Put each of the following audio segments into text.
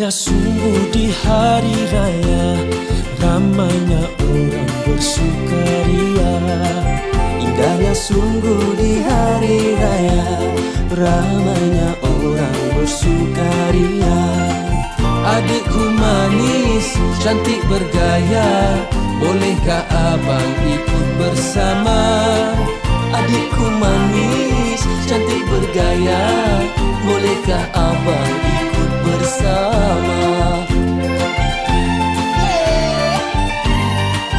Indahnya sungguh di hari raya, ramainya orang bersukaria. Indahnya sungguh di hari raya, ramainya orang bersukaria. Adikku manis, cantik bergaya, bolehkah abang ikut bersama? Adikku manis, cantik bergaya, bolehkah abang ikut bersama?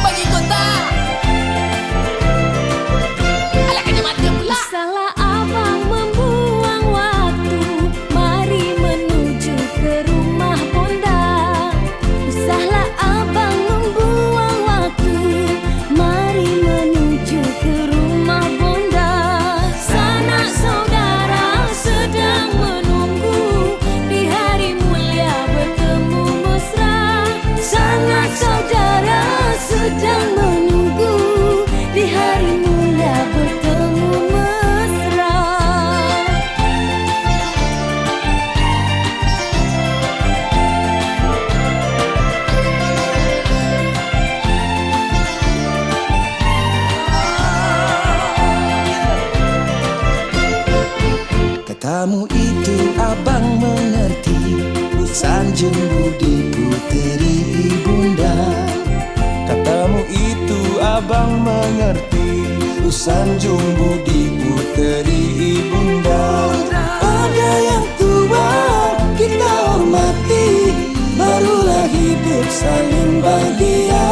Bagi ikut tak? Alah kena mata pula. Salah abang membuang waktu, mari menuju ke rumah bonda. Usahlah abang membuang waktu, mari menuju ke rumah bonda. Sanak saudara sedang menunggu, di hari mulia bertemu mesra. Sanak saudara sedang menunggu, di hari mulia bertemu mesra. Katamu itu abang mengerti, sanjung budi puteri ibunda. Katamu itu abang mengerti, sanjung budi puteri ibunda. Pada yang tua kita hormati, barulah hidup saling bahagia.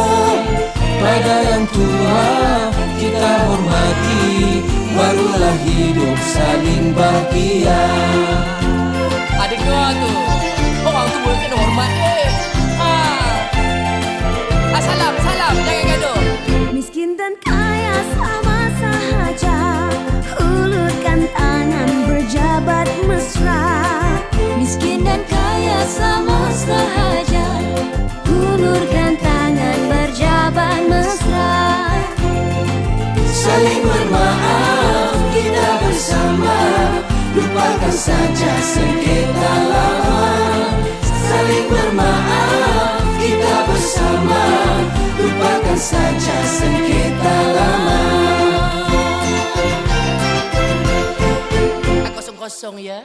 Pada yang tua kita hormati, barulah hidup saling bahagia. Ada doa tu. Orang tu boleh kena hormat salam, salam, jangan gaduh. Miskin dan kaya sama sahaja, hulurkan tangan berjabat mesra. Miskin dan kaya sama sahaja, hulurkan tangan berjabat mesra. Saling bermaaf kita bersama, lupakan saja sengketa lama. Saling bermaaf kita bersama, lupakan saja sengketa lama. Kosong-kosong ya.